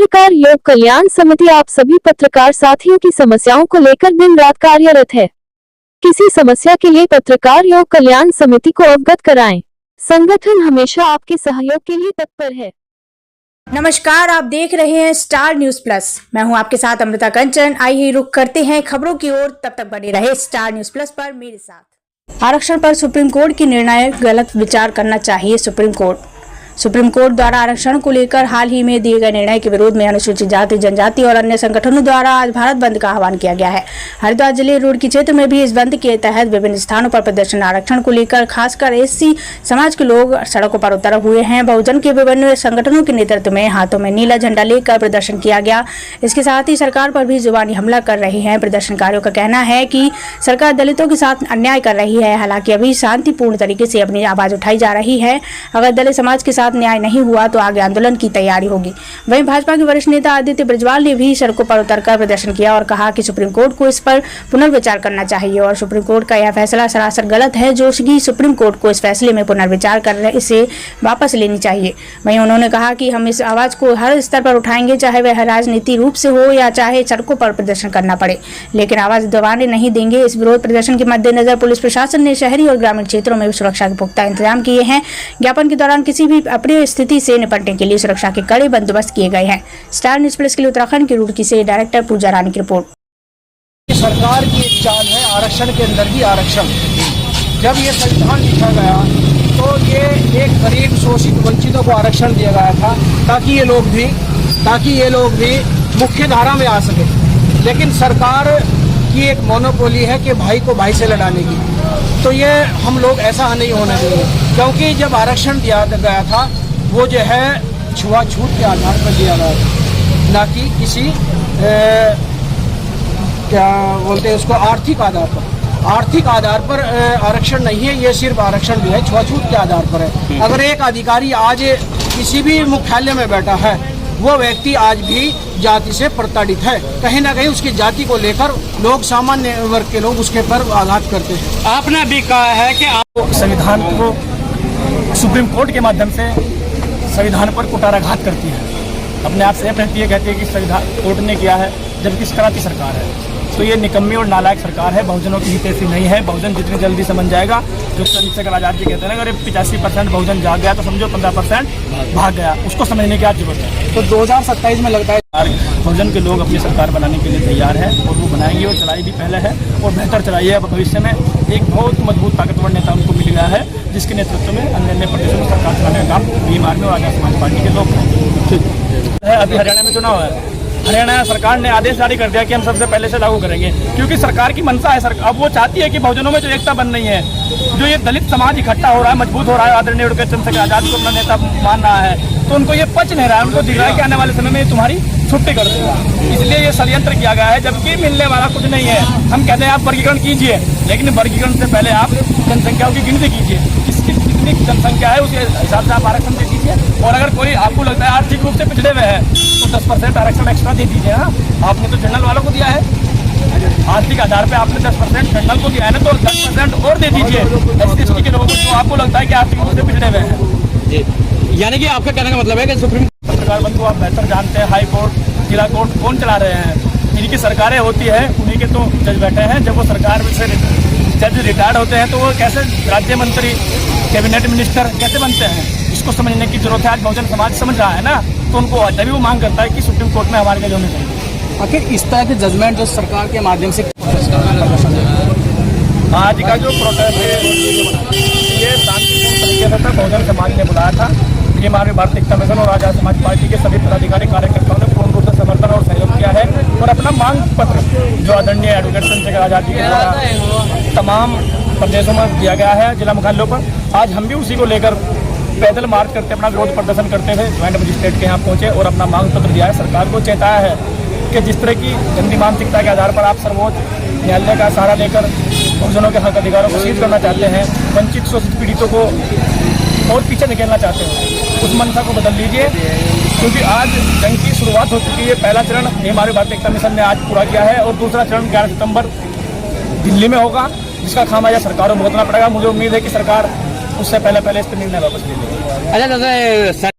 पत्रकार योग कल्याण समिति आप सभी पत्रकार साथियों की समस्याओं को लेकर दिन रात कार्यरत है। किसी समस्या के लिए पत्रकार योग कल्याण समिति को अवगत कराएं। संगठन हमेशा आपके सहयोग के लिए तत्पर है। नमस्कार, आप देख रहे हैं स्टार न्यूज प्लस। मैं हूं आपके साथ अमृता कंचन। आइए रुख करते हैं खबरों की ओर। तब तक बने रहे स्टार न्यूज प्लस पर मेरे साथ। आरक्षण पर सुप्रीम कोर्ट की निर्णय गलत विचार करना चाहिए सुप्रीम कोर्ट द्वारा आरक्षण को लेकर हाल ही में दिए गए निर्णय के विरोध में अनुसूचित जाति, जनजाति और अन्य संगठनों द्वारा आज भारत बंद का आह्वान किया गया है। हरिद्वार जिले रुड़की क्षेत्र में भी इस बंद के तहत विभिन्न स्थानों पर प्रदर्शन आरक्षण को लेकर खासकर एससी समाज के लोग सड़कों पर उतर हुए हैं। बहुजन के विभिन्न संगठनों के नेतृत्व में हाथों में नीला झंडा लेकर प्रदर्शन किया गया। इसके साथ ही सरकार पर भी जुबानी हमला कर रहे हैं। प्रदर्शनकारियों का कहना है कि सरकार दलितों के साथ अन्याय कर रही है। हालांकि अभी शांतिपूर्ण तरीके से अपनी आवाज उठाई जा रही है। अगर दलित समाज के साथ न्याय नहीं हुआ तो आगे आंदोलन की तैयारी होगी। वहीं भाजपा के वरिष्ठ नेता आदित्य ब्रजवाल ने भी सड़कों पर उतरकर प्रदर्शन किया और कहा कि सुप्रीम कोर्ट को इस पर पुनर्विचार करना चाहिए और सुप्रीम कोर्ट का यह फैसला सरासर गलत है। जो कि सुप्रीम कोर्ट को इस फैसले में पुनर्विचार कर इसे वापस लेनी चाहिए। वहीं उन्होंने कहा कि हम इस आवाज को हर स्तर पर उठाएंगे, चाहे वह राजनीतिक रूप से हो या चाहे सड़कों पर प्रदर्शन करना पड़े, लेकिन आवाज दबाने नहीं देंगे। इस विरोध प्रदर्शन के मद्देनजर पुलिस प्रशासन ने शहरी और ग्रामीण क्षेत्रों में सुरक्षा के पुख्ता इंतजाम किए हैं। ज्ञापन के दौरान किसी भी अप्रिय स्थिति से निपटने के लिए सुरक्षा के कड़े बंदोबस्त किए गए हैं। स्टार न्यूज प्लस के लिए उत्तराखंड की रुड़की से डायरेक्टर पूजा रानी की रिपोर्ट। सरकार की एक चाल है आरक्षण के अंदर भी आरक्षण। जब ये संविधान लिखा गया तो ये एक गरीब शोषित वंचितों को आरक्षण दिया गया था ताकि ये लोग भी मुख्य धारा में आ सके। लेकिन सरकार की एक मोनोपोली है कि भाई को भाई से लड़ाने की। तो ये हम लोग ऐसा नहीं होना चाहिए, क्योंकि जब आरक्षण दिया गया था वो जो है छुआछूत के आधार पर दिया गया था, ना कि किसी क्या बोलते हैं उसको आर्थिक आधार पर आरक्षण नहीं है। ये सिर्फ आरक्षण भी है छुआछूत के आधार पर है। अगर एक अधिकारी आज किसी भी मुख्यालय में बैठा है, वो व्यक्ति आज भी जाति से प्रताड़ित है। कहीं ना कहीं उसकी जाति को लेकर लोग, सामान्य वर्ग के लोग उसके पर आघात करते हैं। आपने भी कहा है कि आप संविधान को सुप्रीम कोर्ट के माध्यम से संविधान पर कुठाराघात करती है, अपने आप से कहती है कि संविधान कोर्ट ने किया है, जबकि इस तरह की सरकार है। तो ये निकम्मी और नालायक सरकार है, बहुजनों की हितैषी नहीं है। बहुजन जितनी जल्दी समझ जाएगा, जो चंद्रशेखर आजाद जी कहते हैं ना, अगर 85% बहुजन जाग गया तो समझो 15% भाग गया। उसको समझने की क्या जरूरत है। तो 2027 में लगता है बहुजन के लोग अपनी सरकार बनाने के लिए तैयार है और वो बनाएंगे और चलाई भी पहले है और बेहतर चलाइए। अब भविष्य में एक बहुत मजबूत ताकतवर नेता उनको मिल गया है, जिसके नेतृत्व में अन्य प्रदेशों में सरकार चलाने का काम भीम आर्मी और आजाद समाज पार्टी के लोग हैं। अभी हरियाणा में चुनाव है। हरियाणा सरकार ने आदेश जारी कर दिया कि हम सबसे पहले से लागू करेंगे, क्योंकि सरकार की मंशा है। अब वो चाहती है कि बहुजनों में जो एकता बन रही है, जो ये दलित समाज इकट्ठा हो रहा है, मजबूत हो रहा है, आदरणीय चंद्रशेखर आजाद को अपना नेता मान रहा है, तो उनको ये पच नहीं रहा है। उनको दिख रहा है कि आने वाले समय में तुम्हारी छुट्टी कर दूंगा। इसलिए ये षड्यंत्र किया गया है, जबकि मिलने वाला कुछ नहीं है। हम कहते हैं आप वर्गीकरण कीजिए, लेकिन वर्गीकरण से पहले आप जनसंख्याओं की गिनती कीजिए। किसकी कितनी जनसंख्या है उस हिसाब से आप आरक्षण दे दीजिए। और अगर कोई आपको लगता है आर्थिक रूप से पिछड़े हुए हैं तो 10% आरक्षण एक्स्ट्रा दे दीजिए। हाँ, आपने तो जनरल वालों को दिया है, आर्थिक आधार पे आपने 10% जनरल को दिया है ना, तो 10% और दे दीजिए SC/ST के लोगों को जो आपको लगता है कि आर्थिक रूप से पिछड़े हुए हैं। यानी कि आपका कहने का मतलब है कि सुप्रीम पत्रकार बंधु आप बेहतर जानते हैं, हाई कोर्ट, जिला कोर्ट कौन चला रहे हैं। इनकी सरकारें होती है, उन्हीं के तो जज बैठे हैं। जब वो सरकार से जज रिटायर्ड होते हैं तो वो कैसे राज्य मंत्री, कैबिनेट मिनिस्टर कैसे बनते हैं, इसको समझने की जरूरत है। आज बहुजन समाज समझ रहा है ना, तो उनको तभी वो मांग करता है कि सुप्रीम कोर्ट में हमारे जज होने चाहिए। आखिर इस तरह के जजमेंट जो सरकार के माध्यम से आज का जो प्रोटेस्ट है ये शांतिपूर्ण तरीके से था। बहुजन समाज ने बुलाया था। भीम आर्मी भारतीय एकता मिशन और आजाद समाज पार्टी के सभी पदाधिकारी कार्यकर्ताओं ने पूर्ण रूप से समर्थन और सहयोग किया है और अपना मांग पत्र जो आदरणीय एडवोकेट चंद्रशेखर आजाद जी के द्वारा तमाम प्रदेशों में दिया गया है, जिला मुख्यालयों पर, आज हम भी उसी को लेकर पैदल मार्च करते अपना विरोध प्रदर्शन करते हुए ज्वाइंट मजिस्ट्रेट के यहाँ पहुंचे और अपना मांग पत्र दिया है। सरकार को चेताया है कि जिस तरह की गंदी मानसिकता के आधार पर आप सर्वोच्च न्यायालय का सहारा लेकर बहुजनों के हक अधिकारों को सीज करना चाहते हैं, वंचित शोषित पीड़ितों को और पीछे निकलना चाहते हैं, उस मंशा को बदल लीजिए। क्योंकि आज जंग की शुरुआत हो चुकी है। पहला चरण हमारे भारतीय एकता मिशन ने आज पूरा किया है और दूसरा चरण 11 सितंबर दिल्ली में होगा, जिसका खामियाजा सरकारों को भुगतना पड़ेगा। मुझे उम्मीद है कि सरकार उससे पहले इस पर निर्णय वापस ले लेगी। अच्छा दादा,